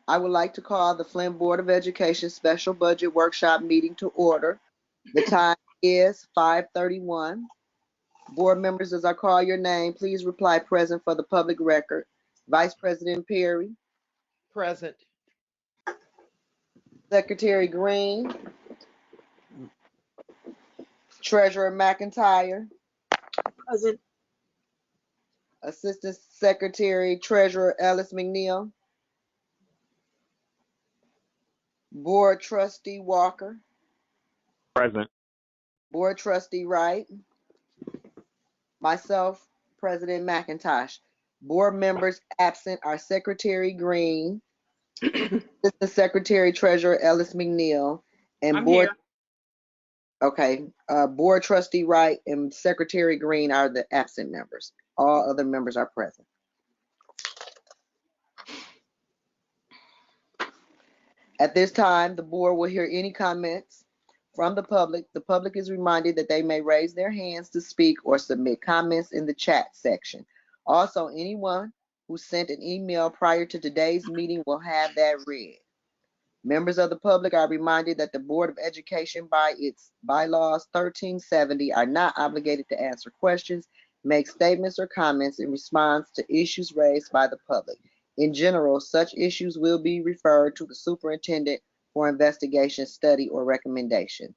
I would like to call the Flint Board of Education Special Budget Workshop meeting to order. The time is 5:31. Board members, as I call your name, please reply present for the public record. Vice President Perry. Present. Secretary Green. Treasurer McIntyre. Present. Assistant Secretary Treasurer Ellis McNeil. Board Trustee Walker. Present. Board Trustee Wright. Myself, President McIntosh. Board members absent are Secretary Green, Assistant Secretary Treasurer Ellis McNeil, and I'm Board. here. Okay, Board Trustee Wright and Secretary Green are the absent members. All other members are present. At this time, the board will hear any comments from the public. The public is reminded that they may raise their hands to speak or submit comments in the chat section. Also, anyone who sent an email prior to today's meeting will have that read. Members of the public are reminded that the Board of Education, by its bylaws 1370, are not obligated to answer questions, make statements or comments in response to issues raised by the public. In general, such issues will be referred to the superintendent for investigation, study, or recommendation.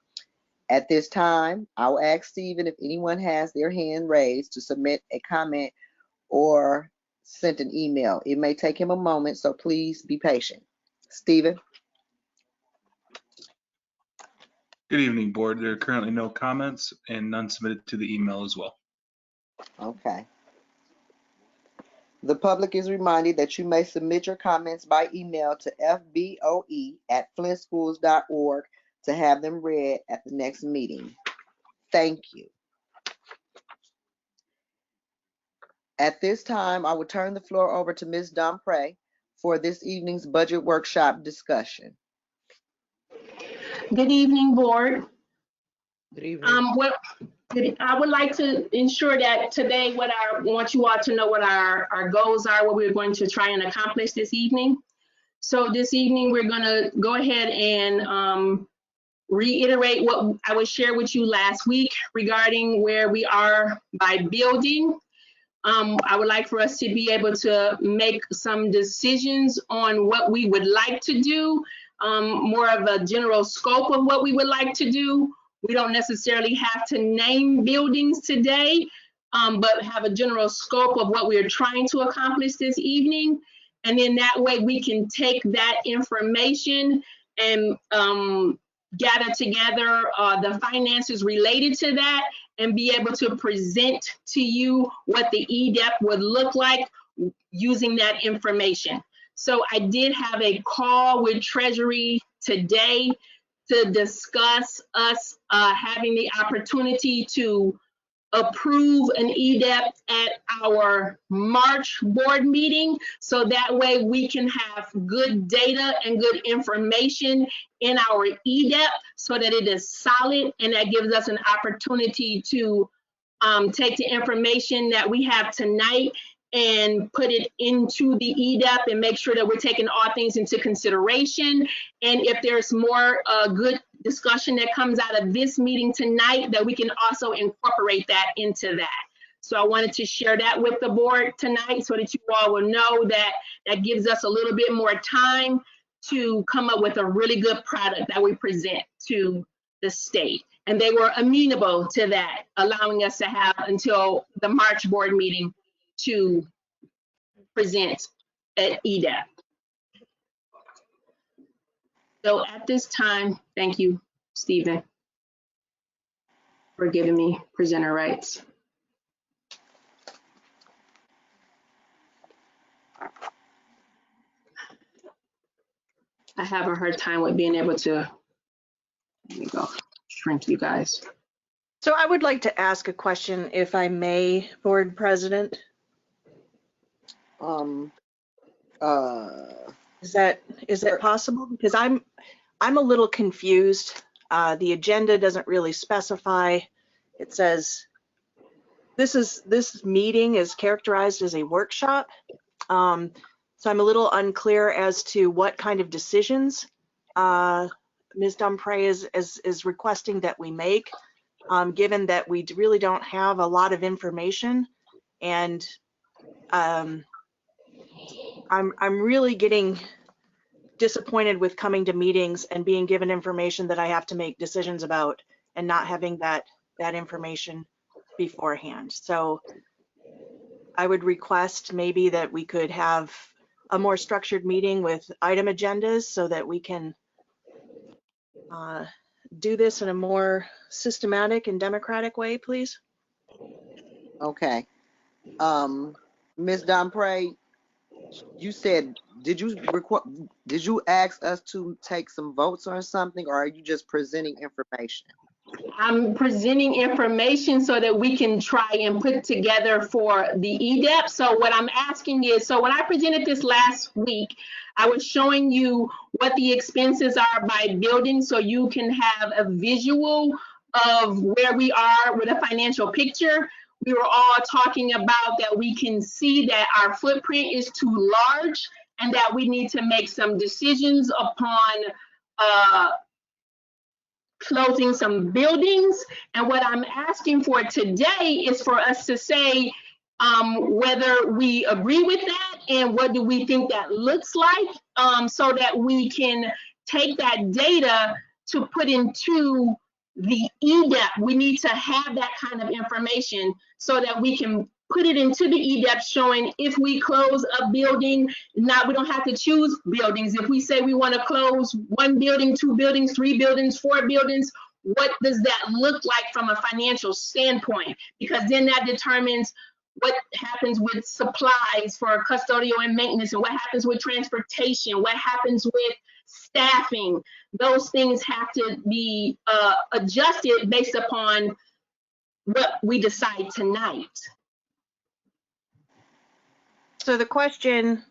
At this time, I'll ask Stephen if anyone has their hand raised to submit a comment or sent an email. It may take him a moment, so please be patient. Stephen? Good evening, board. There are currently no comments and none submitted to the email as well. Okay. The public is reminded that you may submit your comments by email to FBOE@flintschools.org to have them read at the next meeting. Thank you. At this time, I will turn the floor over to Ms. Domprey for this evening's budget workshop discussion. Good evening, board. Good evening. Well, I would like to ensure that today I want you all to know what our goals are, what we're going to try and accomplish this evening. So this evening, we're going to go ahead and reiterate what I would share with you last week regarding where we are by building. I would like for us to be able to make some decisions on what we would like to do, more of a general scope of what we would like to do. We don't necessarily have to name buildings today, but have a general scope of what we're trying to accomplish this evening. And then that way we can take that information and gather together the finances related to that and be able to present to you what the EDEP would look like using that information. So I did have a call with Treasury today to discuss us having the opportunity to approve an EDEP at our March board meeting. So that way we can have good data and good information in our EDEP so that it is solid, and that gives us an opportunity to take the information that we have tonight and put it into the EDEP and make sure that we're taking all things into consideration. And if there's more good discussion that comes out of this meeting tonight, that we can also incorporate that into that. So I wanted to share that with the board tonight so that you all will know that that gives us a little bit more time to come up with a really good product that we present to the state. And they were amenable to that, allowing us to have until the March board meeting to present at EDEP. So at this time, thank you, Stephen, for giving me presenter rights. I have a hard time with being able to, let me go, shrink you guys. So I would like to ask a question, if I may, Board President. Is that possible? Because I'm a little confused. The agenda doesn't really specify. It says this meeting is characterized as a workshop. So I'm a little unclear as to what kind of decisions Ms. Dumpre is requesting that we make, given that we really don't have a lot of information. And I'm really getting disappointed with coming to meetings and being given information that I have to make decisions about and not having that information beforehand. So I would request maybe that we could have a more structured meeting with item agendas so that we can do this in a more systematic and democratic way, please. Okay. Ms. Dumpre, you said, did you ask us to take some votes or something, or are you just presenting information? I'm presenting information so that we can try and put together for the EDEP. So what I'm asking is, so when I presented this last week, I was showing you what the expenses are by building so you can have a visual of where we are with a financial picture. We were all talking about that we can see that our footprint is too large and that we need to make some decisions upon closing some buildings. And what I'm asking for today is for us to say whether we agree with that and what do we think that looks like, so that we can take that data to put into the EDEP. We need to have that kind of information so that we can put it into the EDEP showing if we close a building, now we don't have to choose buildings. If we say we want to close 1 building, 2 buildings, 3 buildings, 4 buildings, what does that look like from a financial standpoint? Because then that determines what happens with supplies for custodial and maintenance, and what happens with transportation, what happens with staffing. Those things have to be adjusted based upon what we decide tonight. So the question,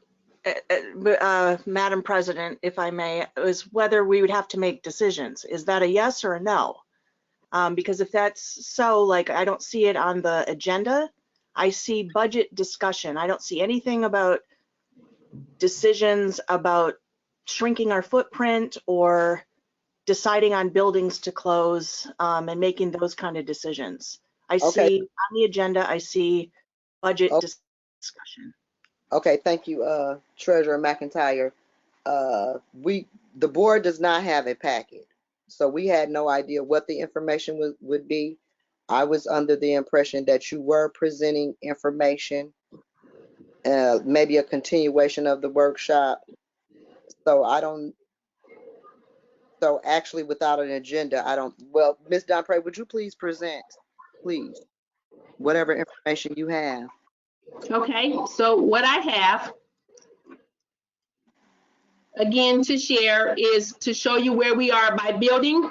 Madam President, if I may, is whether we would have to make decisions. Is that a yes or a no? Because if that's so, like, I don't see it on the agenda. I see budget discussion. I don't see anything about decisions about shrinking our footprint or deciding on buildings to close, and making those kind of decisions. I see on the agenda, I see budget discussion. Okay, thank you, Treasurer McIntyre. The board does not have a packet, so we had no idea what the information would be. I was under the impression that you were presenting information, maybe a continuation of the workshop. So actually without an agenda, well, Ms. Dumpre, would you please present, please, whatever information you have? Okay, so what I have, again, to share is to show you where we are by building.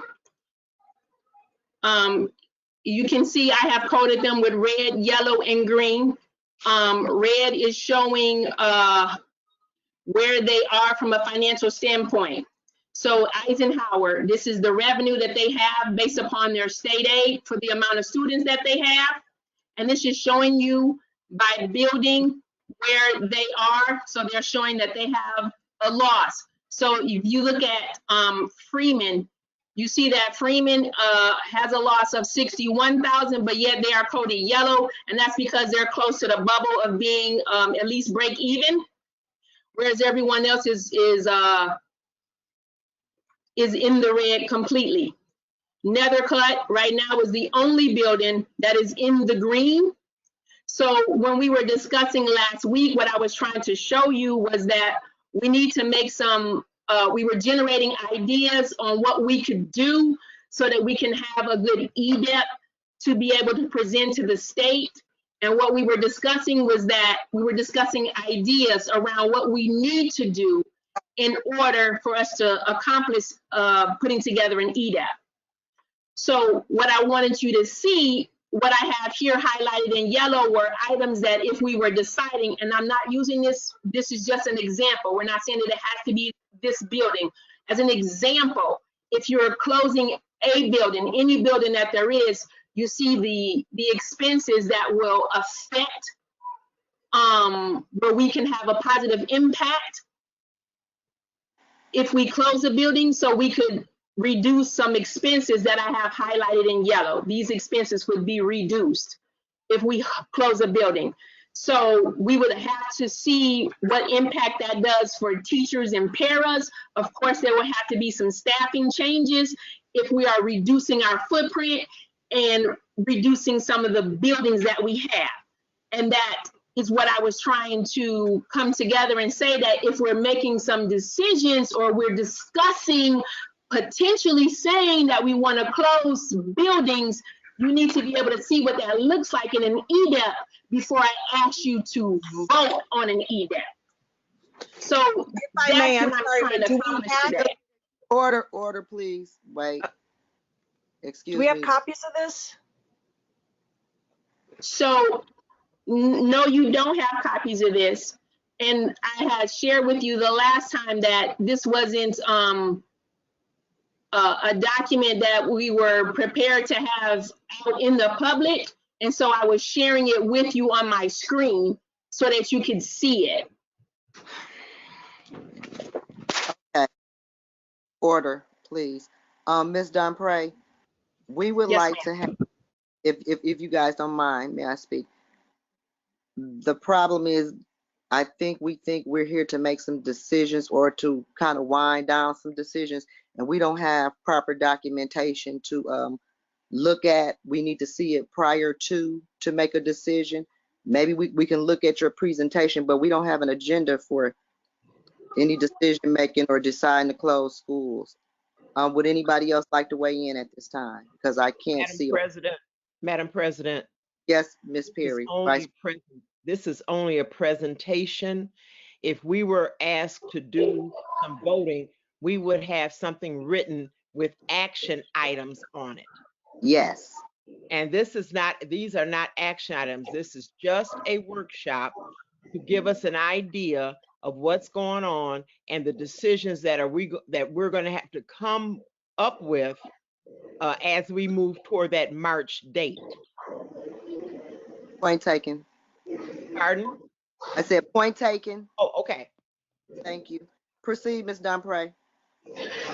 You can see I have coded them with red, yellow, and green. Red is showing where they are from a financial standpoint. So Eisenhower, this is the revenue that they have based upon their state aid for the amount of students that they have. And this is showing you by building where they are. So they're showing that they have a loss. So if you look at Freeman, you see that Freeman has a loss of 61,000, but yet they are coded yellow, and that's because they're close to the bubble of being at least break even, whereas everyone else is in the red completely. Nethercutt right now is the only building that is in the green. So when we were discussing last week, what I was trying to show you was that we need to make some, we were generating ideas on what we could do so that we can have a good EDEP to be able to present to the state. And what we were discussing was that we were discussing ideas around what we need to do in order for us to accomplish putting together an EDEP. So what I wanted you to see, what I have here highlighted in yellow were items that if we were deciding, and I'm not using this, this is just an example. We're not saying that it has to be this building. As an example, if you're closing a building, any building that there is, you see the expenses that will affect where we can have a positive impact if we close the building, so we could reduce some expenses that I have highlighted in yellow. These expenses would be reduced if we close a building. So we would have to see what impact that does for teachers and paras. Of course, there will have to be some staffing changes if we are reducing our footprint and reducing some of the buildings that we have. And that is what I was trying to come together and say, that if we're making some decisions or we're discussing potentially saying that we want to close buildings, you need to be able to see what that looks like in an EDEP before I ask you to vote on an EDEP. So I may, that's I'm what I'm sorry, trying but to do we accomplish have today. Order, please. Wait. Excuse Do we have me. copies of this? So no, you don't have copies of this. And I had shared with you the last time that this wasn't a document that we were prepared to have out in the public. And so I was sharing it with you on my screen so that you could see it. Okay. Order, please. Ms. Dunpray, we would Yes, like ma'am. to have, if you guys don't mind, may I speak? The problem is, we think we're here to make some decisions or to kind of wind down some decisions, and we don't have proper documentation to look at. We need to see it prior to make a decision. Maybe we can look at your presentation, but we don't have an agenda for any decision making or deciding to close schools. Would anybody else like to weigh in at this time? Because I can't Madam see. President, Madam President, Yes, Ms. this is Perry. this is only a presentation. If we were asked to do some voting, we would have something written with action items on it. Yes. And these are not action items. This is just a workshop to give us an idea of what's going on and the decisions that we're going to have to come up with as we move toward that March date. Point taken. Pardon? I said point taken. Oh, okay. Thank you. Proceed, Ms. Dunpray.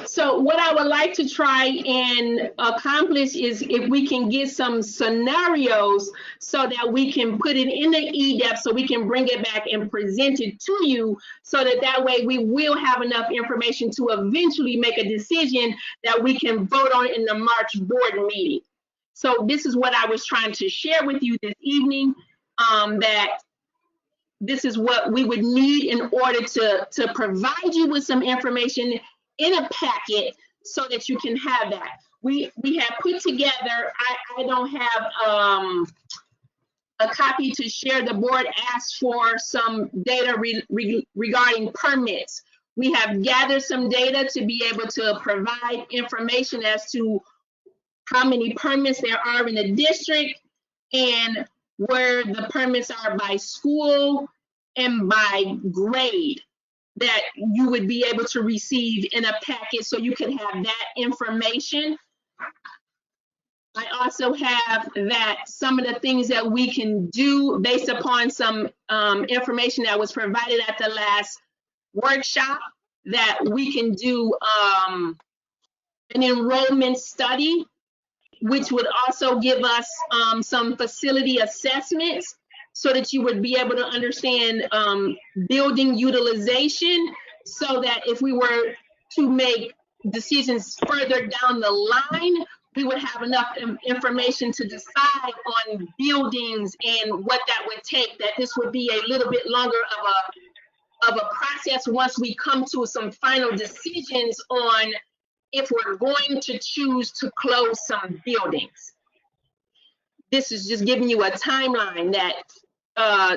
So what I would like to try and accomplish is if we can get some scenarios so that we can put it in the EDEP so we can bring it back and present it to you so that way we will have enough information to eventually make a decision that we can vote on in the March board meeting. So this is what I was trying to share with you this evening, that this is what we would need in order to provide you with some information in a packet so that you can have that. We have put together, I don't have a copy to share. The board asked for some data regarding permits. We have gathered some data to be able to provide information as to how many permits there are in the district and where the permits are by school and by grade that you would be able to receive in a packet so you can have that information. I also have that some of the things that we can do based upon some information that was provided at the last workshop, that we can do an enrollment study, which would also give us some facility assessments so that you would be able to understand building utilization, so that if we were to make decisions further down the line, we would have enough information to decide on buildings and what that would take, that this would be a little bit longer of a process once we come to some final decisions on if we're going to choose to close some buildings. This is just giving you a timeline that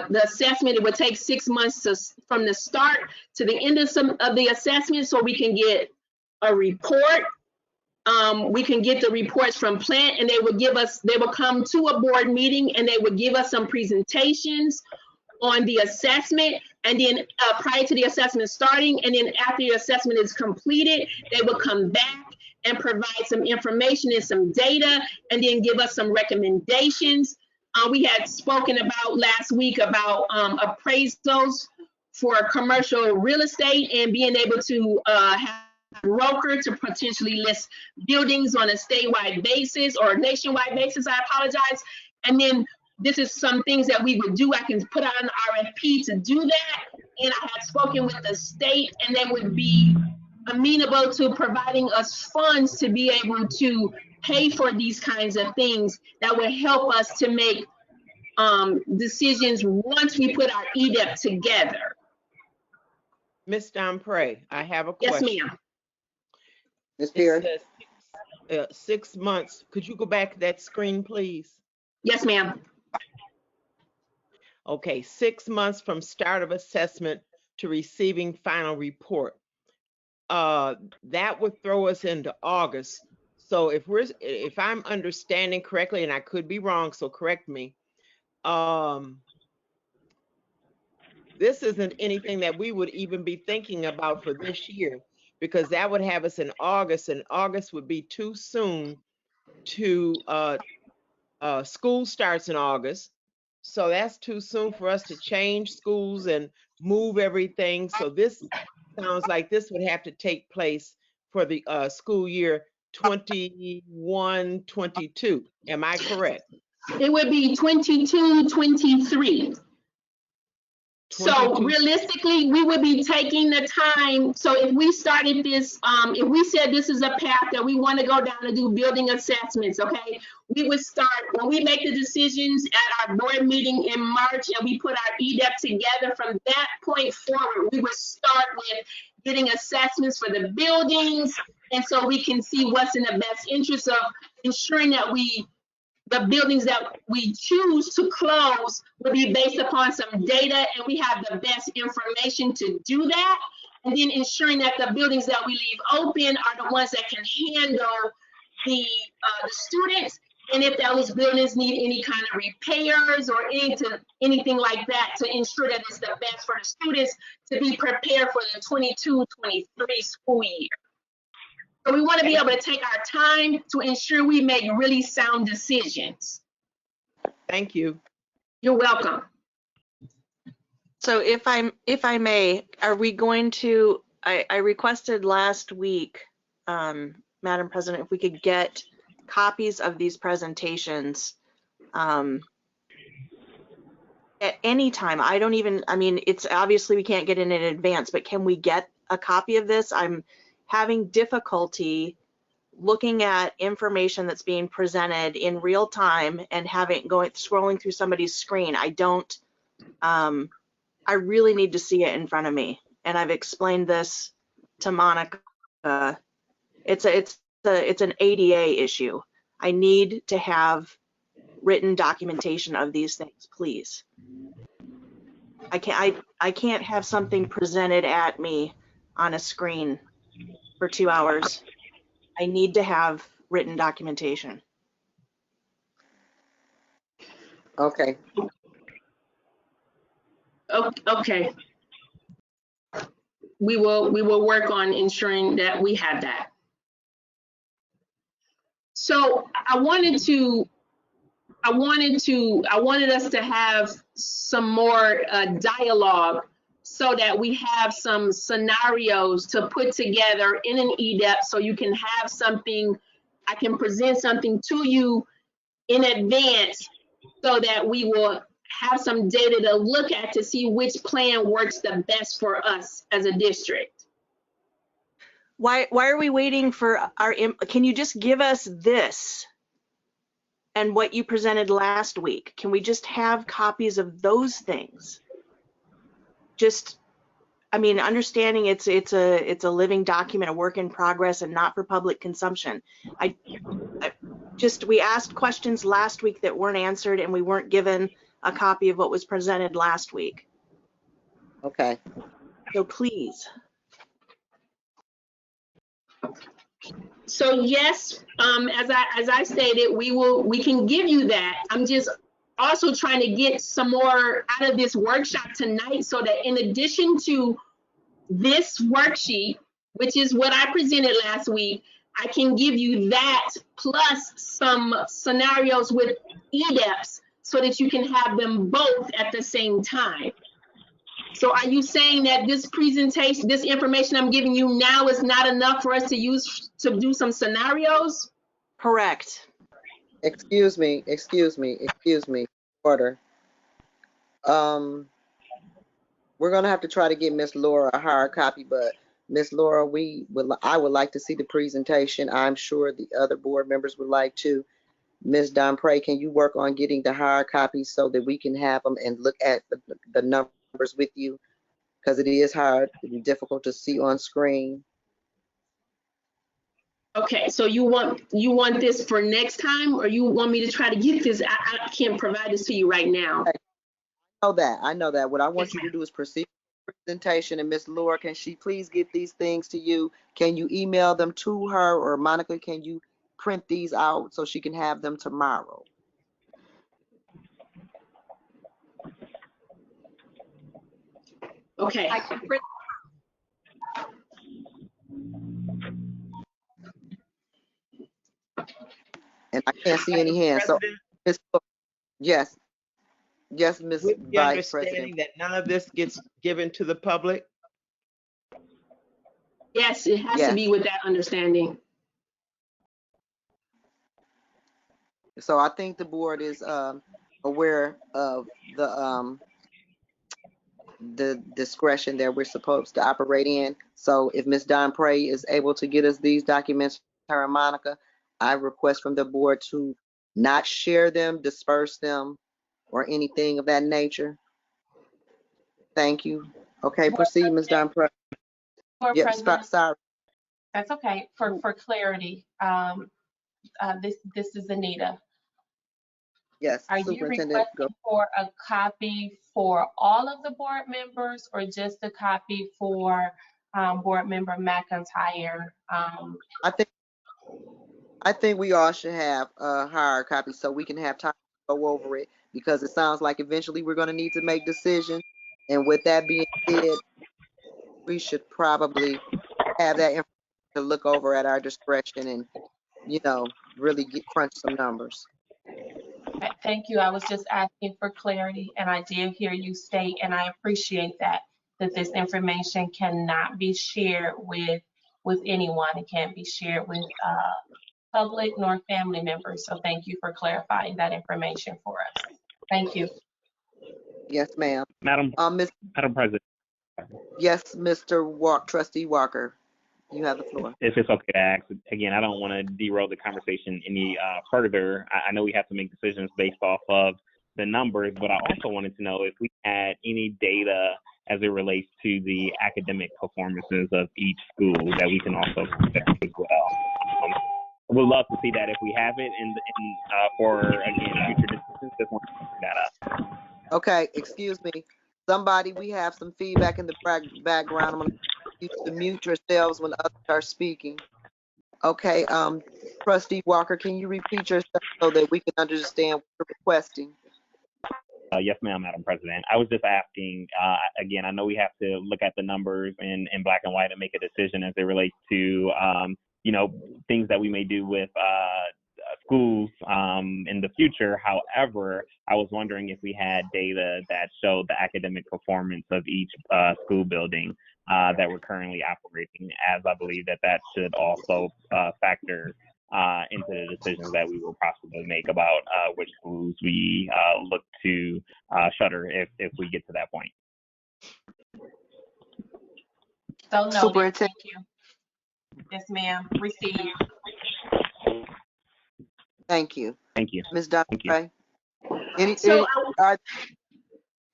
the assessment, it would take 6 months from the start to the end of the assessment, so we can get a report. We can get the reports from Flint, and they would come to a board meeting and they would give us some presentations on the assessment, and then prior to the assessment starting, and then after the assessment is completed, they will come back and provide some information and some data, and then give us some recommendations we had spoken about last week about appraisals for commercial real estate and being able to have a broker to potentially list buildings on a statewide basis or nationwide basis, I apologize. And then this is some things that we would do. I can put out an RFP to do that. And I had spoken with the state, and they would be amenable to providing us funds to be able to pay for these kinds of things that would help us to make decisions once we put our EDEP together. Ms. Domprey, I have a question. Yes, ma'am. Ms. It Perry? says 6 months. Could you go back to that screen, please? Yes, ma'am. Okay, 6 months from start of assessment to receiving final report. That would throw us into August. So if I'm understanding correctly, and I could be wrong, so correct me. This isn't anything that we would even be thinking about for this year, because that would have us in August, and August would be too soon to, school starts in August. So that's too soon for us to change schools and move everything. So this sounds like this would have to take place for the school year 21-22. Am I correct? It would be 22-23. So 22. realistically, we would be taking the time. So if we started this, if we said this is a path that we want to go down to do building assessments, okay, we would start when we make the decisions at our board meeting in March and we put our EDEP together. From that point forward, we would start with getting assessments for the buildings, and so we can see what's in the best interest of ensuring that the buildings that we choose to close will be based upon some data, and we have the best information to do that. And then ensuring that the buildings that we leave open are the ones that can handle the students. And if those buildings need any kind of repairs or anything like that, to ensure that it's the best for the students to be prepared for the 22-23 school year. So we want to be able to take our time to ensure we make really sound decisions. Thank you. You're welcome. So if I may, are we going to, I requested last week, Madam President, if we could get copies of these presentations at any time. I mean, it's obviously we can't get in advance, but can we get a copy of this? I'm having difficulty looking at information that's being presented in real time and scrolling through somebody's screen. I really need to see it in front of me. And I've explained this to Monica. It's an ADA issue. I need to have written documentation of these things, please. I can't have something presented at me on a screen for 2 hours. I need to have written documentation. Okay. Okay. We will work on ensuring that we have that. So I wanted us to have some more dialogue so that we have some scenarios to put together in an EDEP, so you can have something, I can present something to you in advance so that we will have some data to look at to see which plan works the best for us as a district. Why are we waiting for can you just give us this and what you presented last week? Can we just have copies of those things? I mean, understanding it's a living document, a work in progress, and not for public consumption. We asked questions last week that weren't answered, and we weren't given a copy of what was presented last week. Okay. So please. So yes, as I stated, we can give you that. I'm just also trying to get some more out of this workshop tonight, so that in addition to this worksheet, which is what I presented last week, I can give you that plus some scenarios with EDEPs, so that you can have them both at the same time. So are you saying that this presentation, this information I'm giving you now is not enough for us to use to do some scenarios? Correct. Excuse me. Order. We're gonna have to try to get Miss Laura a hard copy, but Miss Laura, I would like to see the presentation. I'm sure the other board members would like to. Ms. Domprey, can you work on getting the hard copies so that we can have them and look at the numbers with you? Because it is hard and difficult to see on screen. Okay, so you want this for next time, or you want me to try to get this? I can't provide this to you right now. I know that. What I want you to do is proceed with the presentation, and Miss Laura, can she please get these things to you? Can you email them to her, or Monica, can you print these out so she can have them tomorrow? Okay. I can print. And I can't see any hands. So, Ms. Yes, Ms. With the Vice understanding President. that none of this gets given to the public? Yes, it has Yes. to be with that understanding. So I think the board is aware of the discretion that we're supposed to operate in. So if Ms. Domprey is able to get us these documents, her and Monica, I request from the board to not share them, disperse them, or anything of that nature. Thank you. Okay, proceed, Ms. Domprey. Board Yep, President, sorry. that's okay. For clarity, this is Anita. Yes, Are you Superintendent. Go. requesting for a copy for all of the board members, or just a copy for Board Member McIntyre? I think we all should have a hard copy so we can have time to go over it, because it sounds like eventually we're going to need to make decisions. And with that being said, we should probably have that information to look over at our discretion and, really crunch some numbers. Thank you. I was just asking for clarity, and I did hear you state, and I appreciate that this information cannot be shared with anyone. It can't be shared with public nor family members. So thank you for clarifying that information for us. Thank you. Yes, ma'am. Madam President. Yes, Mr. Trustee Walker, you have the floor. If it's okay to ask, again, I don't want to derail the conversation any further. I know we have to make decisions based off of the numbers, but I also wanted to know if we had any data as it relates to the academic performances of each school that we can also compare as well. We'd love to see that if we have it, and for, again, future decisions, just want to bring that up. Okay, excuse me. Somebody, we have some feedback in the background. I'm going to you to mute yourselves when others are speaking. Okay, Trustee Walker, can you repeat yourself so that we can understand what you're requesting? Yes, ma'am, Madam President. I was just asking, again, I know we have to look at the numbers in black and white and make a decision as it relates to, things that we may do with schools in the future. However, I was wondering if we had data that showed the academic performance of each school building that we're currently operating, as I believe that should also factor into the decisions that we will possibly make about which schools we look to shutter if we get to that point. So noted. Superintendent. Thank you. Yes, ma'am. Receive. Thank you. Thank you. Ms. Domprey.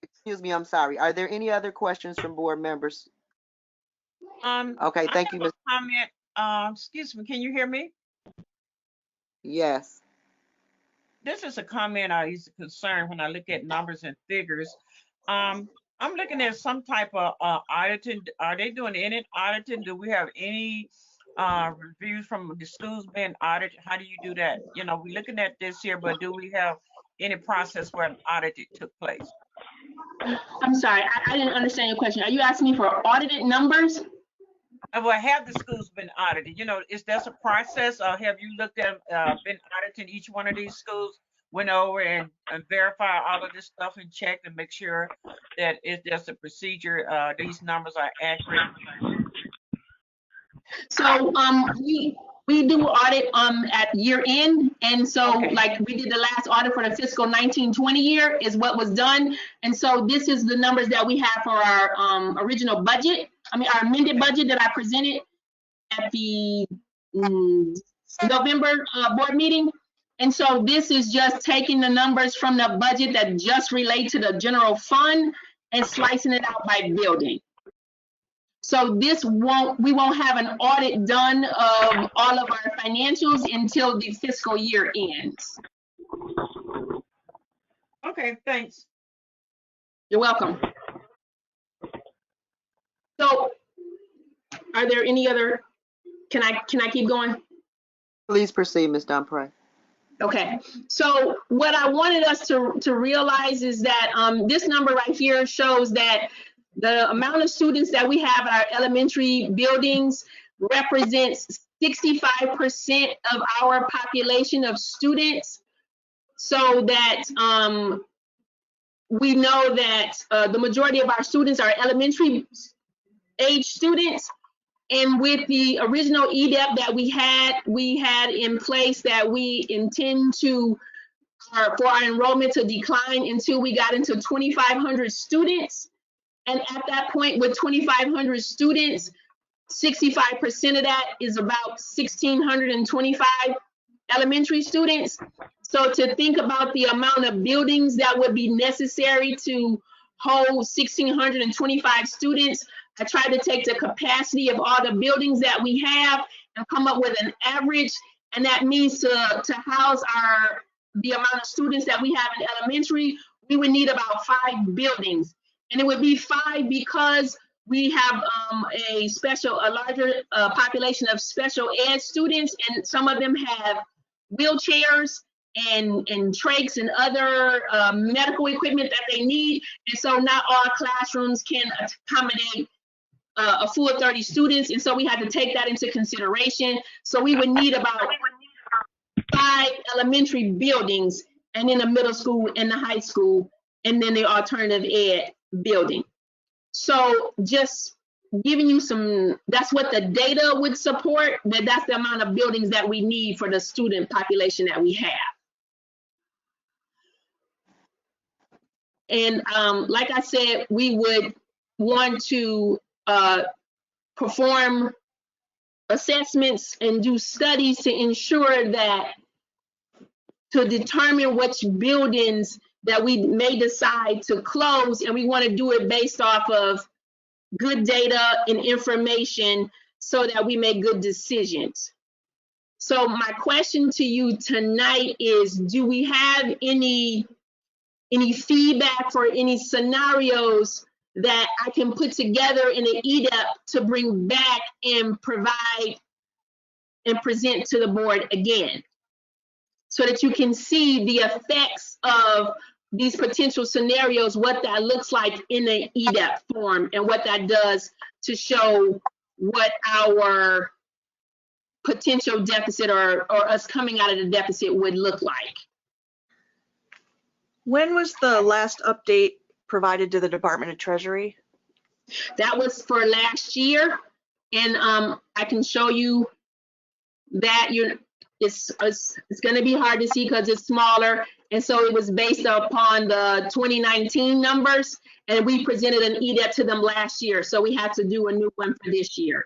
Excuse me, I'm sorry. Are there any other questions from board members? Okay, thank you, Ms. Comment. Excuse me, can you hear me? Yes. This is a comment I used to concern when I look at numbers and figures. I'm looking at some type of auditing. Are they doing any auditing? Do we have any reviews from the schools being audited? How do you do that? We're looking at this here, but do we have any process where an audit took place? I'm sorry, I didn't understand your question. Are you asking me for audited numbers? Well, have the schools been audited? Is there a process, or have you looked at been auditing each one of these schools went over and verified all of this stuff and checked and make sure that it's just a procedure, these numbers are accurate? So we do audit at year end, and so Okay. like we did the last audit for the fiscal 19-20 year is what was done, and so this is the numbers that we have for our original budget. I mean our amended budget that I presented at the November board meeting. And so this is just taking the numbers from the budget that just relate to the general fund and slicing it out by building. So we won't have an audit done of all of our financials until the fiscal year ends. Okay, thanks. You're welcome. So are there any other, can I keep going? Please proceed, Ms. Dunpray. Okay, so what I wanted us to realize is that this number right here shows that the amount of students that we have in our elementary buildings represents 65% of our population of students. So that we know that the majority of our students are elementary age students. And with the original EDEP that we had in place that we intend to, for our enrollment to decline until we got into 2,500 students. And at that point with 2,500 students, 65% of that is about 1,625 elementary students. So to think about the amount of buildings that would be necessary to hold 1,625 students, I tried to take the capacity of all the buildings that we have and come up with an average, and that means to house the amount of students that we have in elementary, we would need about 5 buildings. And it would be 5 because we have a larger population of special ed students, and some of them have wheelchairs and trachs and other medical equipment that they need. And so not all classrooms can accommodate a full 30 students, and so we had to take that into consideration. So we would need about 5 elementary buildings, and then the middle school and the high school, and then the alternative ed building. So just giving you that's what the data would support, that's the amount of buildings that we need for the student population that we have. And like I said, we would want to perform assessments and do studies to ensure that, to determine which buildings that we may decide to close, and we want to do it based off of good data and information so that we make good decisions. So my question to you tonight is, do we have any feedback for any scenarios that I can put together in an EDEP to bring back and provide and present to the board again, so that you can see the effects of these potential scenarios, what that looks like in an EDEP form, and what that does to show what our potential deficit or us coming out of the deficit would look like. When was the last update provided to the Department of Treasury? That was for last year, and I can show you that. It's going to be hard to see because it's smaller, and so it was based upon the 2019 numbers, and we presented an EDEP to them last year, so we had to do a new one for this year.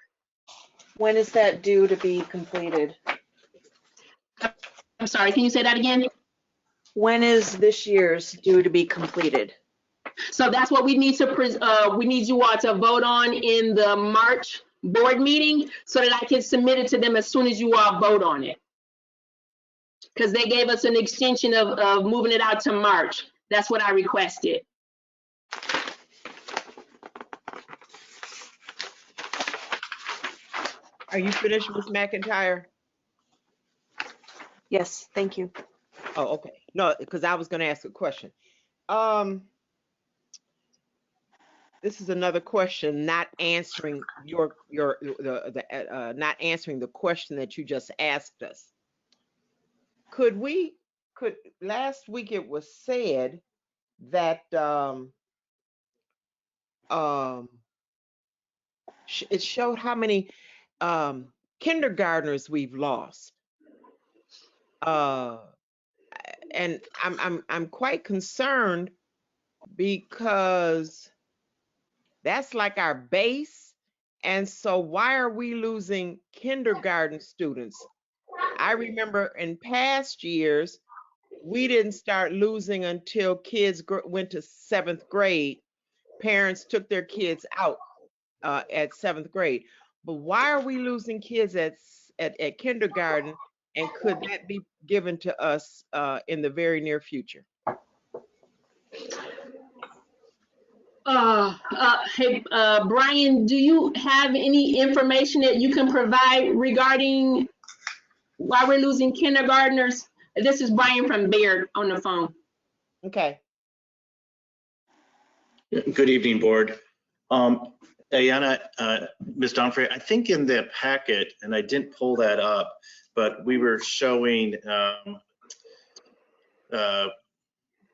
When is that due to be completed? I'm sorry, can you say that again? When is this year's due to be completed? So that's what we need we need you all to vote on in the March board meeting, so that I can submit it to them as soon as you all vote on it. Because they gave us an extension of moving it out to March. That's what I requested. Are you finished, Ms. McIntyre? Yes, thank you. Oh, okay. No, because I was going to ask a question. This is another question, not answering not answering the question that you just asked us. Could we last week it was said that it showed how many kindergartners we've lost. And I'm quite concerned because that's like our base. And so why are we losing kindergarten students? I remember in past years, we didn't start losing until kids went to 7th grade. Parents took their kids out at 7th grade. But why are we losing kids at kindergarten? And could that be given to us in the very near future? Hey, Brian, do you have any information that you can provide regarding why we're losing kindergartners? This is Brian from Baird on the phone. Okay. Good evening, board. Ayana, Ms. Donfrey, I think in the packet, and I didn't pull that up, but we were showing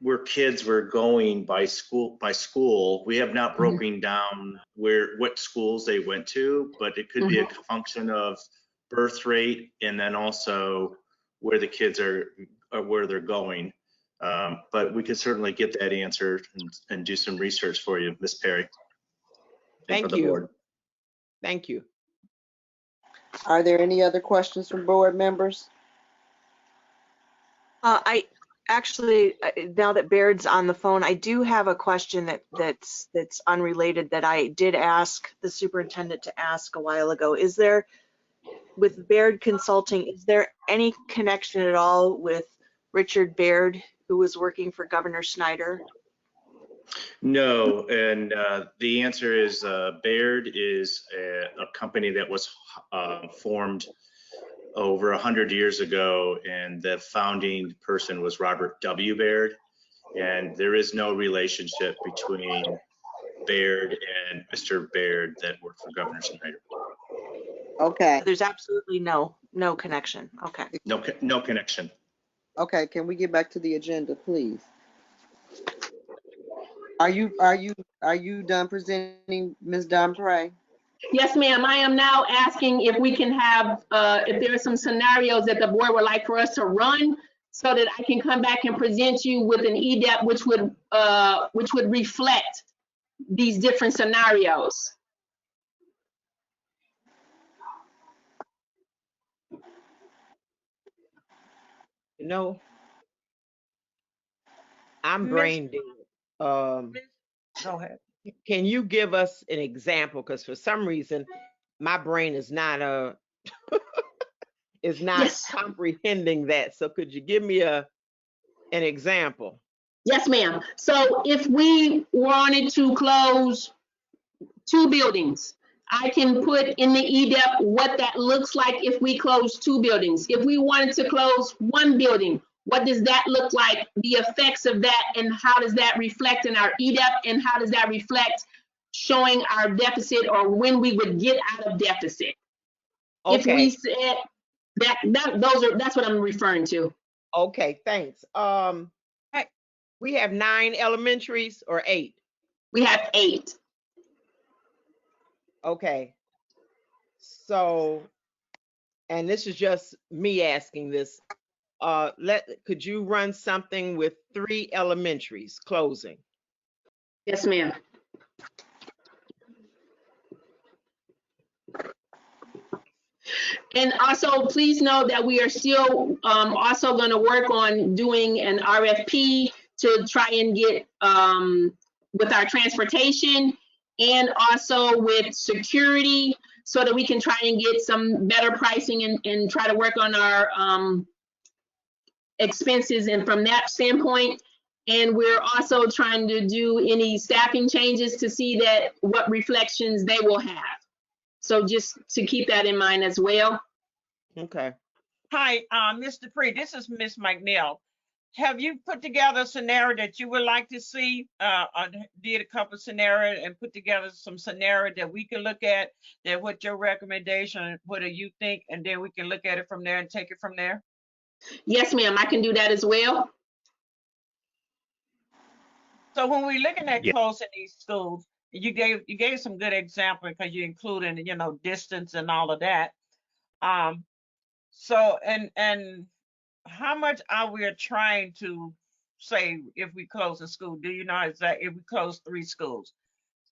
where kids were going by school. We have not broken down what schools they went to, but it could be a function of birth rate and then also where the kids are or where they're going. But we could certainly get that answered and do some research for you, Ms. Perry. Thank you. Thank you. Are there any other questions from board members? I actually, now that Baird's on the phone, I do have a question that's unrelated that I did ask the superintendent to ask a while ago. Is there, with Baird Consulting, is there any connection at all with Richard Baird, who was working for Governor Snyder? No, and the answer is Baird is a company that was formed over 100 years ago, and the founding person was Robert W. Baird, and there is no relationship between Baird and Mr. Baird that worked for Governor Snyder. Okay. There's absolutely no connection. Okay. No connection. Okay, can we get back to the agenda, please? Are you done presenting, Ms. Donfrey? Yes, ma'am. I am now asking if we can have, if there are some scenarios that the board would like for us to run so that I can come back and present you with an EDEP which would reflect these different scenarios. You know, I'm brain dead. Go ahead. Can you give us an example? Because for some reason, my brain is not Yes. comprehending that. So could you give me an example? Yes, ma'am. So if we wanted to close 2 buildings, I can put in the EDEP what that looks like if we close 2 buildings. If we wanted to close 1 building, what does that look like, the effects of that, and how does that reflect in our EDEP, and how does that reflect showing our deficit or when we would get out of deficit? Okay. If we said that's what I'm referring to. Okay, thanks. We have 9 elementaries or 8? We have 8. Okay. So, and this is just me asking this. Could you run something with 3 elementaries closing? Yes, ma'am. And also, please know that we are still also going to work on doing an RFP to try and get with our transportation and also with security so that we can try and get some better pricing and try to work on our expenses and from that standpoint. And we're also trying to do any staffing changes to see that what reflections they will have. So just to keep that in mind as well. Okay. Hi, Mr. Dupree, this is Miss McNeil. Have you put together a scenario that you would like to see? Did a couple scenarios and put together some scenario that we can look at, that what your recommendation, what do you think? And then we can look at it from there and take it from there. Yes, ma'am, I can do that as well. So when we're looking at Yeah. closing these schools, you gave some good example because you included, you know, distance and all of that. So and how much are we trying to say if we close a school? Do you know exactly if we close 3 schools?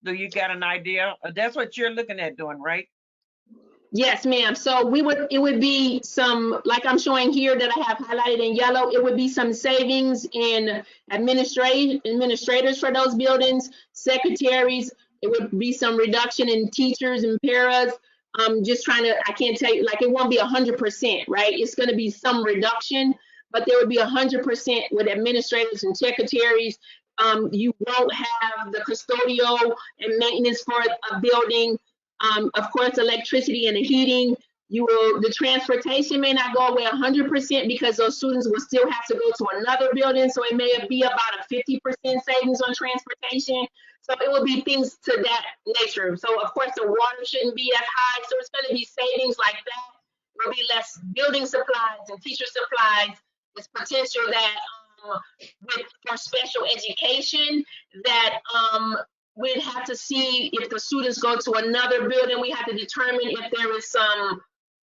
Do you get an idea? That's what you're looking at doing, right? Yes, ma'am. So it would be some, like I'm showing here that I have highlighted in yellow, it would be some savings in administrators for those buildings, secretaries. It would be some reduction in teachers and paras. Just trying to, I can't tell you, like it won't be 100%, right? It's going to be some reduction, but there would be 100% with administrators and secretaries. You won't have the custodial and maintenance for a building. Of course, electricity and the heating, the transportation may not go away 100% because those students will still have to go to another building. So it may be about a 50% savings on transportation. So it will be things to that nature. So of course the water shouldn't be as high. So it's going to be savings like that. There will be less building supplies and teacher supplies. There's potential that for special education that we'd have to see if the students go to another building. We have to determine if there is some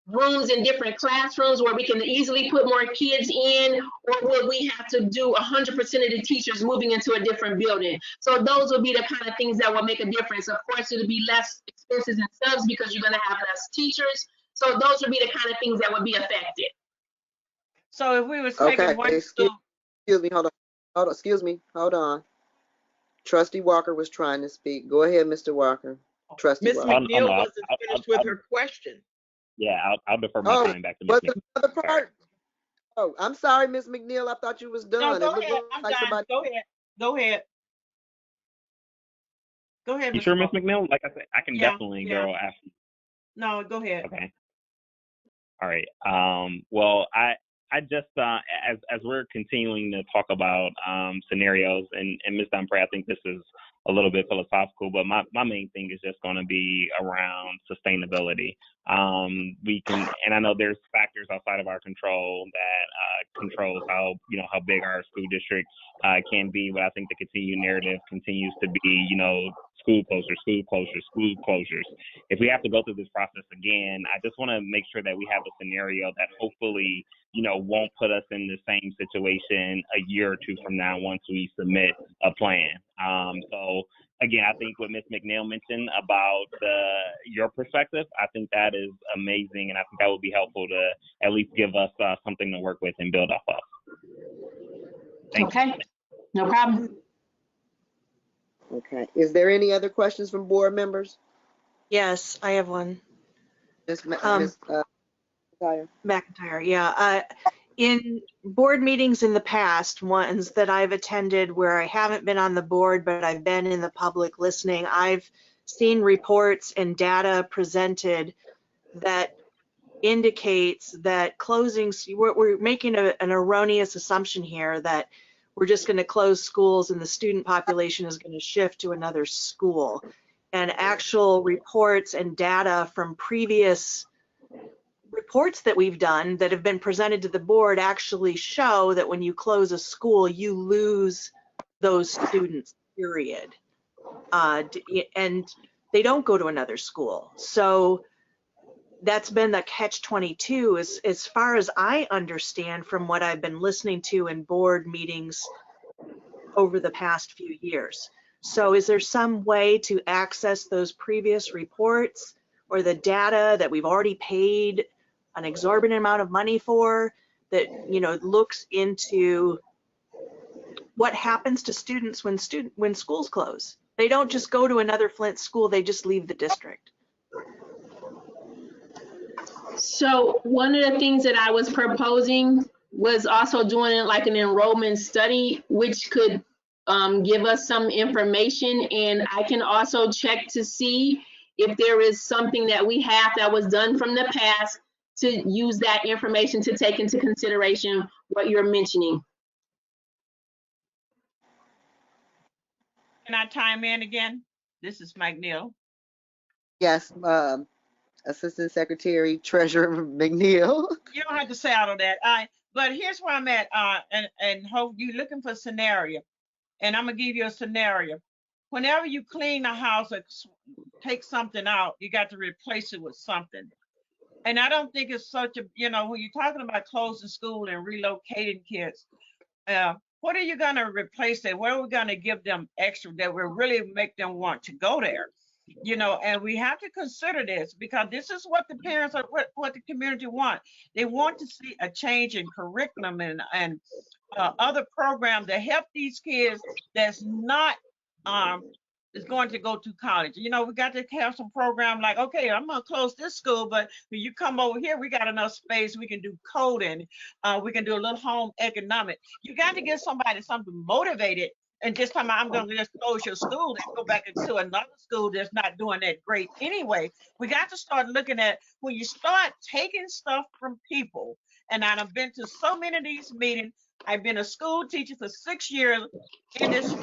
rooms in different classrooms where we can easily put more kids in, or will we have to do 100% of the teachers moving into a different building? So those will be the kind of things that will make a difference. Of course, it'll be less expenses and subs because you're going to have less teachers. So those would be the kind of things that would be affected. So if we was making one school. Excuse me, hold on, excuse me, hold on. Trustee Walker was trying to speak. Go ahead, Mr. Walker. Trustee Ms. Walker. McNeil wasn't finished with her question. Yeah, I'll defer my time back to Ms. McNeil. Another part? Oh, I'm sorry, Ms. McNeil. I thought you was done. No, go It ahead. looked I'm like done. somebody... Go ahead. Go ahead, You Mr. sure, Ms. Walker. McNeil? Like I said, I can definitely go after. No, go ahead. Okay. All right. Well, I just as we're continuing to talk about scenarios, and Ms. Dumpre, I think this is a little bit philosophical, but my main thing is just going to be around sustainability. We can, and I know there's factors outside of our control that controls how big our school district can be, but I think the continued narrative continues to be, school closures. If we have to go through this process again, I just want to make sure that we have a scenario that hopefully, won't put us in the same situation a year or two from now once we submit a plan. So again, I think what Ms. McNeil mentioned about your perspective, I think that is amazing, and I think that would be helpful to at least give us something to work with and build off of. Okay, no problem. Okay. Is there any other questions from board members? Yes, I have one. Ms. McIntyre, yeah. In board meetings in the past, ones that I've attended where I haven't been on the board, but I've been in the public listening, I've seen reports and data presented that indicates that closings, we're making an erroneous assumption here that we're just going to close schools and the student population is going to shift to another school. And actual reports and data from previous reports that we've done that have been presented to the board actually show that when you close a school, you lose those students, period. And they don't go to another school. So that's been the catch-22 as far as I understand from what I've been listening to in board meetings over the past few years. So is there some way to access those previous reports or the data that we've already paid an exorbitant amount of money for that, looks into what happens to students when schools close? They don't just go to another Flint school, they just leave the district. So one of the things that I was proposing was also doing like an enrollment study, which could give us some information. And I can also check to see if there is something that we have that was done from the past to use that information to take into consideration what you're mentioning. Can I chime in again? This is McNeil. Yes, Assistant Secretary Treasurer McNeil. You don't have to say all of that. But here's where I'm at, and hope you looking for scenario, and I'm gonna give you a scenario. Whenever you clean a house or take something out, you got to replace it with something. And I don't think it's such a, when you're talking about closing school and relocating kids, what are you going to replace that? What are we going to give them extra that will really make them want to go there? And we have to consider this, because this is what the parents are, what the community want. They want to see a change in curriculum and other programs that help these kids that's not is going to go to college. We got to have some program like, okay, I'm gonna close this school, but when you come over here, we got enough space. We can do coding. We can do a little home economic. You got to get somebody something motivated, and just tell me I'm gonna just close your school and go back into another school that's not doing that great anyway. We got to start looking at when you start taking stuff from people. And I've been to so many of these meetings. I've been a school teacher for 6 years in this. We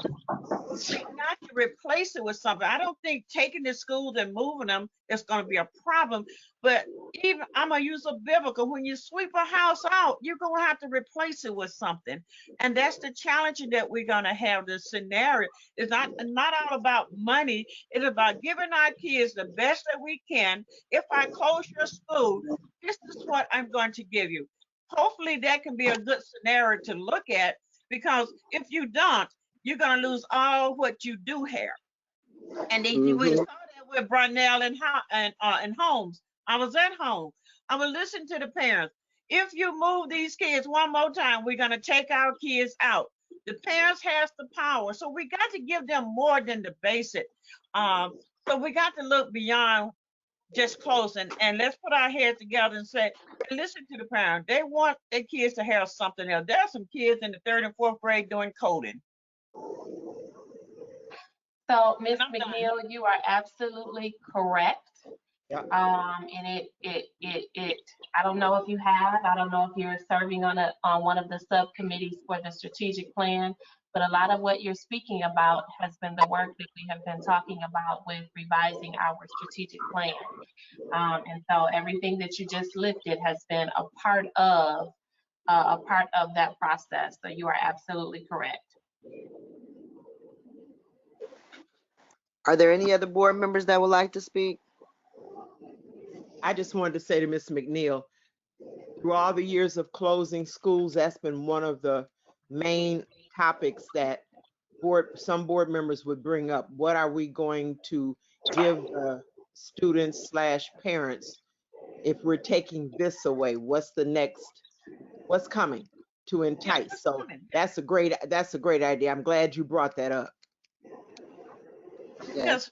got to replace it with something. I don't think taking the schools and moving them is going to be a problem. But even I'm gonna use a biblical. When you sweep a house out, you're going to have to replace it with something, and that's the challenge that we're going to have. The scenario is not all about money. It's about giving our kids the best that we can. If I close your school, this is what I'm going to give you. Hopefully, that can be a good scenario to look at, because if you don't, you're going to lose all what you do have. And we saw that with Brunel and Holmes. I was at home. I would listen to the parents. If you move these kids one more time, we're going to take our kids out. The parents has the power. So we got to give them more than the basic. So we got to look beyond just closing, and let's put our heads together and say, listen to the parents. They want their kids to have something else. There are some kids in the 3rd and 4th grade doing coding. So, Ms. McNeil, you are absolutely correct. Yeah. And I don't know if you have, I don't know if you're serving on one of the subcommittees for the strategic plan, but a lot of what you're speaking about has been the work that we have been talking about with revising our strategic plan. And so everything that you just lifted has been a part of that process. So you are absolutely correct. Are there any other board members that would like to speak? I just wanted to say to Ms. McNeil, through all the years of closing schools, that's been one of the main topics that some board members would bring up. What are we going to give students / parents if we're taking this away? What's coming to entice? So that's a great idea. I'm glad you brought that up. Because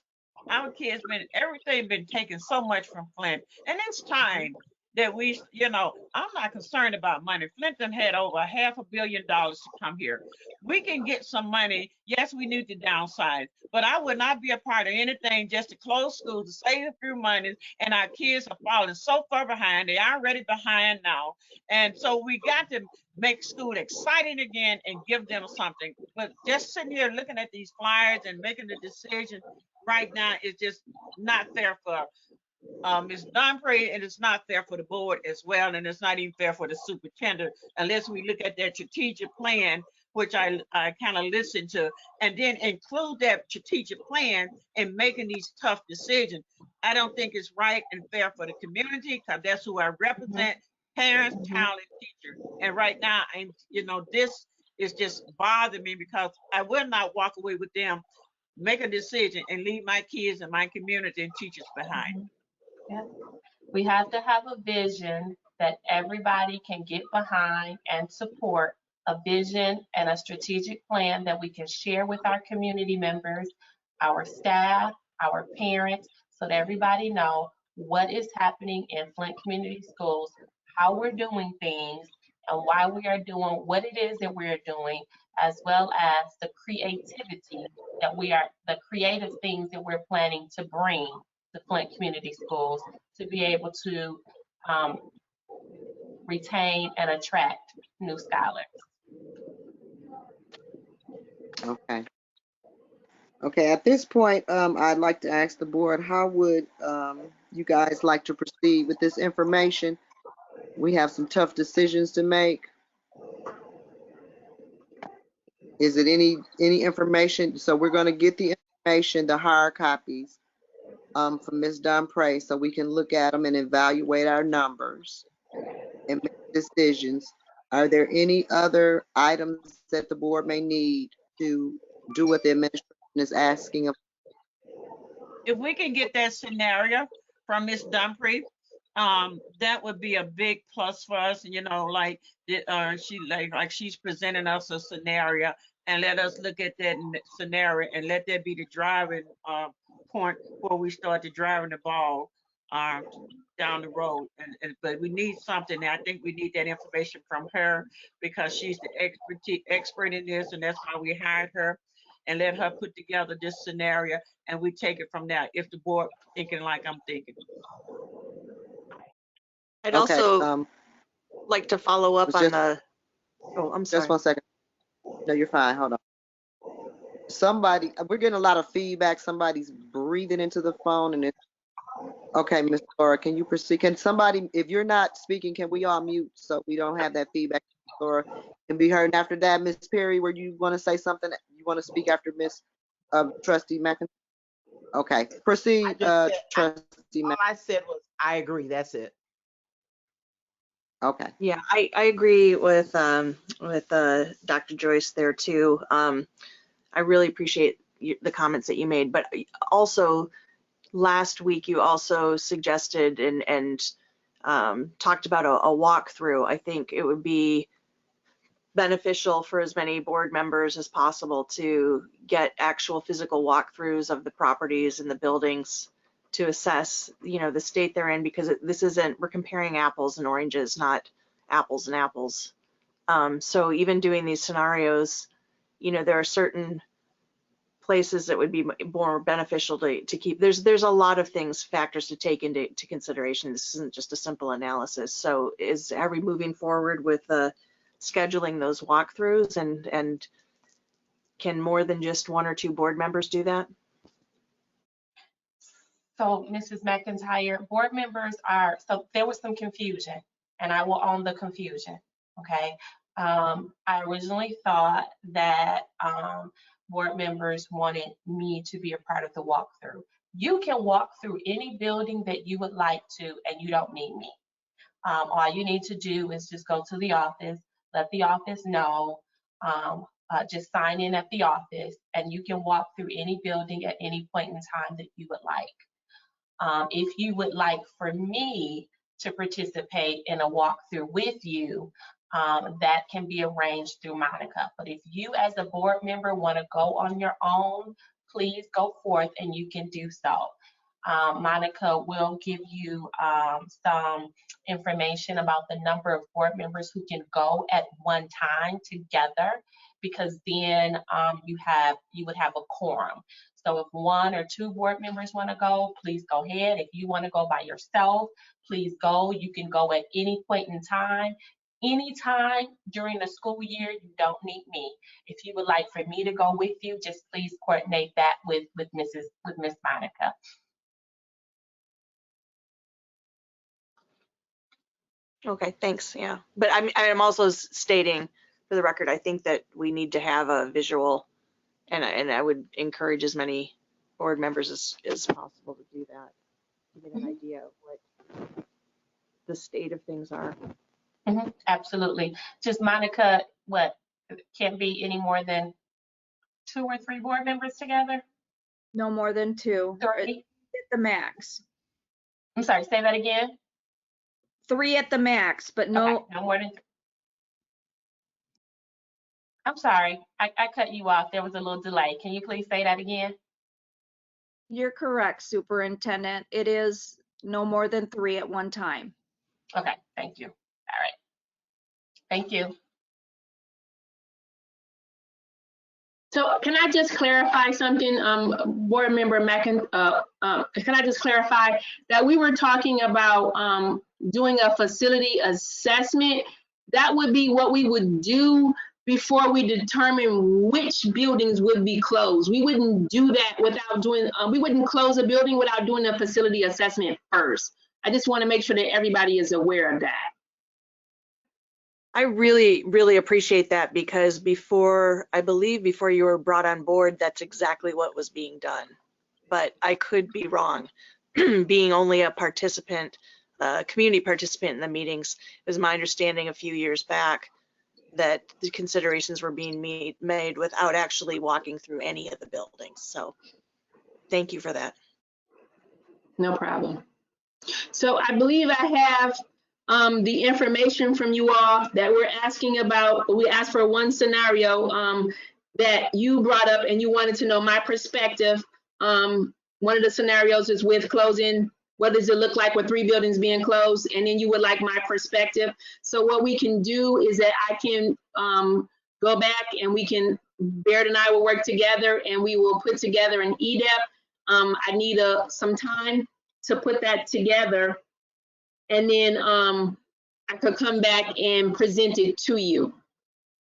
our kids everything been taken so much from Flint, and it's time that we, I'm not concerned about money. Flint done had over $500 million to come here. We can get some money. Yes, we need to downsize, but I would not be a part of anything just to close schools, to save a few money, and our kids are falling so far behind. They are already behind now. And so we got to make school exciting again and give them something. But just sitting here looking at these flyers and making the decision right now is just not fair for Ms. Dunphy, and it's not fair for the board as well, and it's not even fair for the superintendent unless we look at that strategic plan, which I kind of listened to, and then include that strategic plan in making these tough decisions. I don't think it's right and fair for the community, because that's who I represent, parents, child, and teacher. And right now, this is just bothering me, because I will not walk away with them, make a decision, and leave my kids and my community and teachers behind. Yeah. We have to have a vision that everybody can get behind and support, a vision and a strategic plan that we can share with our community members, our staff, our parents, so that everybody know what is happening in Flint Community Schools, how we're doing things, and why we are doing what it is that we're doing, as well as the creativity the creative things that we're planning to bring to Flint Community Schools to be able to retain and attract new scholars. Okay, at this point, I'd like to ask the board, how would you guys like to proceed with this information? We have some tough decisions to make. Is it any information? So we're going to get the information, the hard copies, from Ms. Dunpray, so we can look at them and evaluate our numbers and make decisions. Are there any other items that the board may need to do what the administration is asking of? If we can get that scenario from Ms. Dunphy, that would be a big plus for us. You know, like she's presenting us a scenario, and let us look at that scenario and let that be the driving point before we start to driving the ball down the road. But we need something. I think we need that information from her because she's the expert in this, and that's why we hired her. And let her put together this scenario, and we take it from there. If the board thinking like I'm thinking. I'd Okay, also like to follow up on the. Oh, I'm sorry. Just 1 second. No, you're fine. Hold on. Somebody, we're getting a lot of feedback. Somebody's breathing into the phone, and it's okay. Ms. Laura, can you proceed? Can somebody, if you're not speaking, can we all mute so we don't have that feedback? Laura can be heard. And after that, Ms. Perry, were you want to say something? You want to speak after Ms. Trustee McIntyre? Okay, proceed, Trustee. All I said was I agree. That's it. Okay. Yeah, I agree with Dr. Joyce there too. I really appreciate the comments that you made, but also last week you also suggested and talked about a walkthrough. I think it would be beneficial for as many board members as possible to get actual physical walkthroughs of the properties and the buildings to assess, you know, the state they're in, because this isn't, we're comparing apples and oranges, not apples and apples. So even doing these scenarios, you know, there are certain places that would be more beneficial to keep. There's a lot of factors to take into consideration. This isn't just a simple analysis. So are we moving forward with scheduling those walkthroughs, and can more than just 1 or 2 board members do that? So Mrs. McIntyre, board members so there was some confusion, and I will own the confusion, okay? I originally thought that board members wanted me to be a part of the walkthrough. You can walk through any building that you would like to, and you don't need me. All you need to do is just go to the office, let the office know, just sign in at the office, and you can walk through any building at any point in time that you would like. If you would like for me to participate in a walkthrough with you, that can be arranged through Monica. But if you as a board member want to go on your own, please go forth and you can do so. Monica will give you some information about the number of board members who can go at one time together, because then you would have a quorum. So if 1 or 2 board members want to go, please go ahead. If you want to go by yourself, please go. You can go at any point in time. Anytime during the school year, you don't need me. If you would like for me to go with you, just please coordinate that with Miss Monica. Okay, thanks. Yeah, but I'm also stating for the record, I think that we need to have a visual, and I would encourage as many board members as possible to do that, to get an idea of what the state of things are. Absolutely. Just Monica, what, can't be any more than 2 or 3 board members together? No more than 2. 3? At the max. I'm sorry, say that again. 3 at the max, but no. Okay, no more than 3. I'm sorry, I cut you off. There was a little delay. Can you please say that again? You're correct, Superintendent. It is no more than 3 at one time. Okay, thank you. All right. Thank you. So can I just clarify something, Board Member can I just clarify that we were talking about doing a facility assessment? That would be what we would do before we determine which buildings would be closed. We wouldn't do that without doing, we wouldn't close a building without doing a facility assessment first. I just want to make sure that everybody is aware of that. I really, really appreciate that, because before, I believe before you were brought on board, that's exactly what was being done. But I could be wrong. Being only a participant, community participant in the meetings, it was my understanding a few years back that the considerations were being made without actually walking through any of the buildings. So thank you for that. No problem. So I believe I have the information from you all that we're asking about. We asked for one scenario that you brought up and you wanted to know my perspective. One of the scenarios is with closing. What does it look like with 3 buildings being closed? And then you would like my perspective. So what we can do is that I can go back and we can, Baird and I will work together and we will put together an EDEP. I need some time to put that together, and then I could come back and present it to you.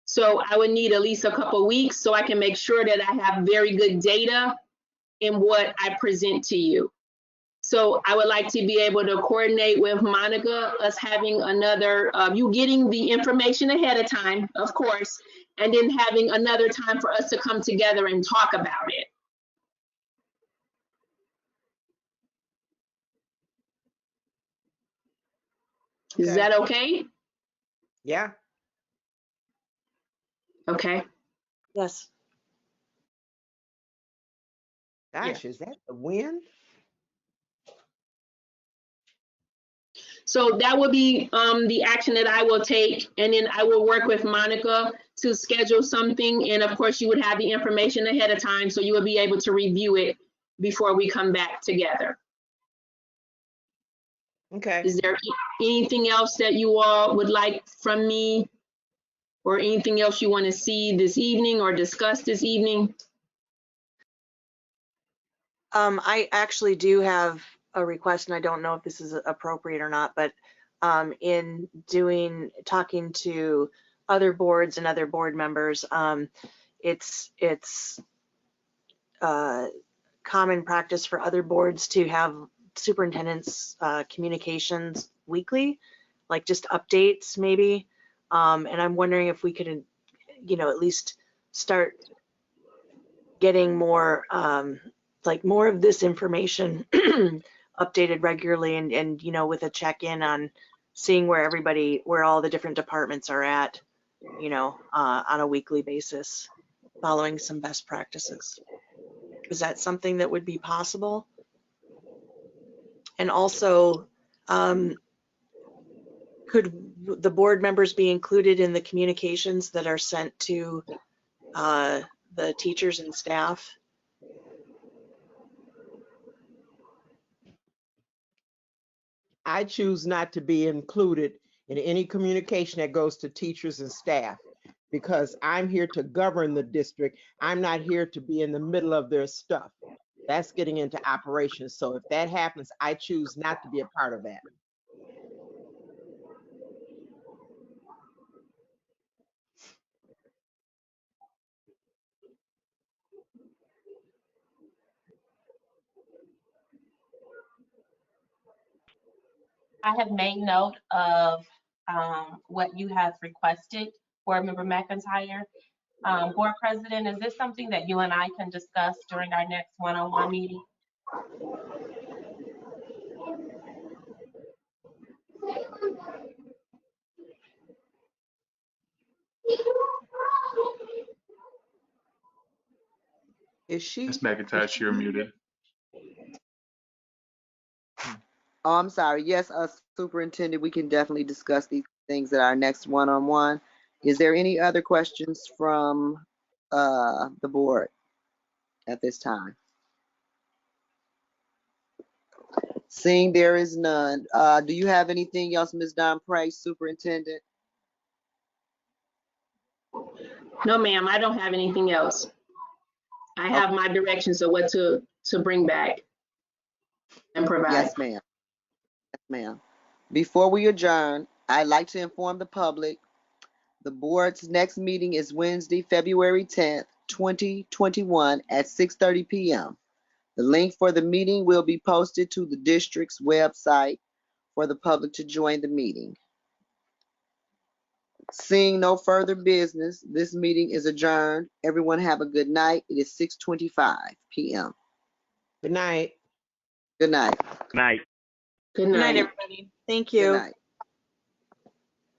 So I would need at least a couple weeks so I can make sure that I have very good data in what I present to you. So I would like to be able to coordinate with Monica, us having another, you getting the information ahead of time, of course, and then having another time for us to come together and talk about it. Is that okay? Yeah. Okay. Yes. Gosh, is that the wind? So that would be the action that I will take, and then I will work with Monica to schedule something. And of course, you would have the information ahead of time, so you will be able to review it before we come back together. Okay. Is there anything else that you all would like from me, or anything else you want to see this evening or discuss this evening? I actually do have a request, and I don't know if this is appropriate or not, but in talking to other boards and other board members, it's common practice for other boards to have superintendents communications weekly, like just updates maybe. And I'm wondering if we could, at least start getting more, like more of this information updated regularly, and with a check-in on seeing where all the different departments are at, on a weekly basis, following some best practices. Is that something that would be possible? And also, could the board members be included in the communications that are sent to the teachers and staff? I choose not to be included in any communication that goes to teachers and staff, because I'm here to govern the district. I'm not here to be in the middle of their stuff. That's getting into operations. So if that happens, I choose not to be a part of that. I have made note of what you have requested, Board Member McIntyre. Board President, is this something that you and I can discuss during our next one-on-one meeting? Is she? Ms. McIntosh, you're muted. Oh, I'm sorry. Yes, Superintendent, we can definitely discuss these things at our next one-on-one. Is there any other questions from the board at this time? Seeing there is none. Do you have anything else, Ms. Don Price, Superintendent? No, ma'am, I don't have anything else. I have my directions of what to bring back and provide. Yes, ma'am. Yes, ma'am. Before we adjourn, I'd like to inform the public the board's next meeting is Wednesday, February 10th, 2021 at 6:30 p.m. The link for the meeting will be posted to the district's website for the public to join the meeting. Seeing no further business, this meeting is adjourned. Everyone have a good night. It is 6:25 p.m. Good night. Good night. Night. Good Good night, night. everybody. Thank Good you. night.